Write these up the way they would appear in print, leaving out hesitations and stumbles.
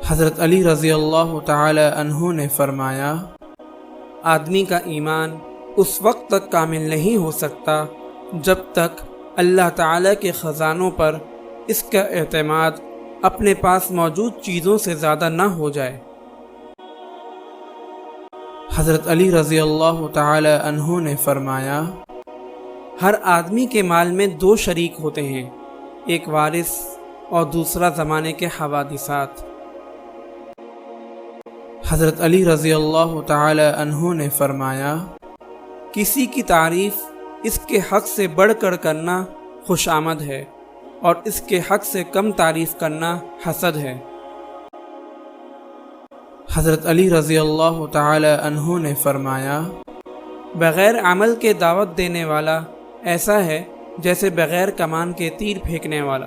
حضرت علی رضی اللہ تعالی عنہ نے فرمایا، آدمی کا ایمان اس وقت تک کامل نہیں ہو سکتا جب تک اللہ تعالی کے خزانوں پر اس کا اعتماد اپنے پاس موجود چیزوں سے زیادہ نہ ہو جائے۔ حضرت علی رضی اللہ تعالی عنہ نے فرمایا، ہر آدمی کے مال میں دو شریک ہوتے ہیں، ایک وارث اور دوسرا زمانے کے حوادثات۔ حضرت علی رضی اللہ تعالی عنہ نے فرمایا، کسی کی تعریف اس کے حق سے بڑھ کر کرنا خوش آمد ہے اور اس کے حق سے کم تعریف کرنا حسد ہے۔ حضرت علی رضی اللہ تعالی عنہ نے فرمایا، بغیر عمل کے دعوت دینے والا ایسا ہے جیسے بغیر کمان کے تیر پھینکنے والا۔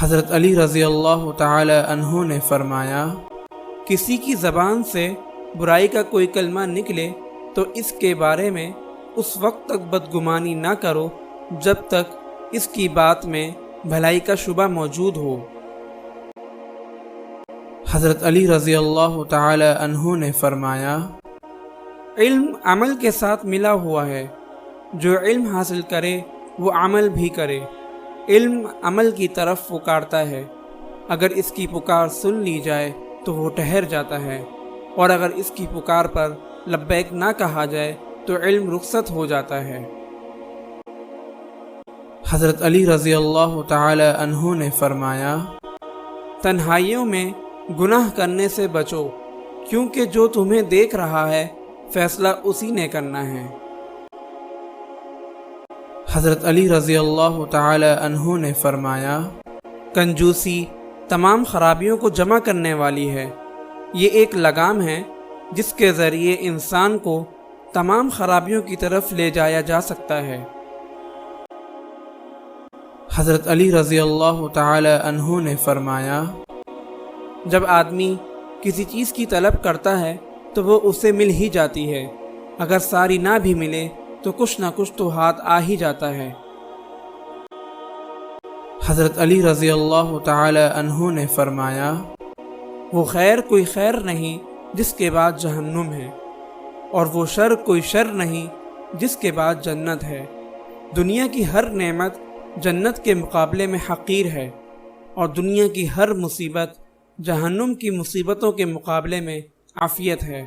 حضرت علی رضی اللہ تعالی عنہ نے فرمایا، کسی کی زبان سے برائی کا کوئی کلمہ نکلے تو اس کے بارے میں اس وقت تک بدگمانی نہ کرو جب تک اس کی بات میں بھلائی کا شبہ موجود ہو۔ حضرت علی رضی اللہ تعالی عنہ نے فرمایا، علم عمل کے ساتھ ملا ہوا ہے، جو علم حاصل کرے وہ عمل بھی کرے۔ علم عمل کی طرف پکارتا ہے، اگر اس کی پکار سن لی جائے تو وہ ٹھہر جاتا ہے، اور اگر اس کی پکار پر لبیک نہ کہا جائے تو علم رخصت ہو جاتا ہے۔ حضرت علی رضی اللہ تعالی عنہ نے فرمایا، تنہائیوں میں گناہ کرنے سے بچو، کیونکہ جو تمہیں دیکھ رہا ہے فیصلہ اسی نے کرنا ہے۔ حضرت علی رضی اللہ تعالی عنہ نے فرمایا، کنجوسی تمام خرابیوں کو جمع کرنے والی ہے۔ یہ ایک لگام ہے جس کے ذریعے انسان کو تمام خرابیوں کی طرف لے جایا جا سکتا ہے۔ حضرت علی رضی اللہ تعالی عنہ نے فرمایا، جب آدمی کسی چیز کی طلب کرتا ہے تو وہ اسے مل ہی جاتی ہے، اگر ساری نہ بھی ملے تو کچھ نہ کچھ تو ہاتھ آ ہی جاتا ہے۔ حضرت علی رضی اللہ تعالی عنہ نے فرمایا، وہ خیر کوئی خیر نہیں جس کے بعد جہنم ہے، اور وہ شر کوئی شر نہیں جس کے بعد جنت ہے۔ دنیا کی ہر نعمت جنت کے مقابلے میں حقیر ہے، اور دنیا کی ہر مصیبت جہنم کی مصیبتوں کے مقابلے میں عافیت ہے۔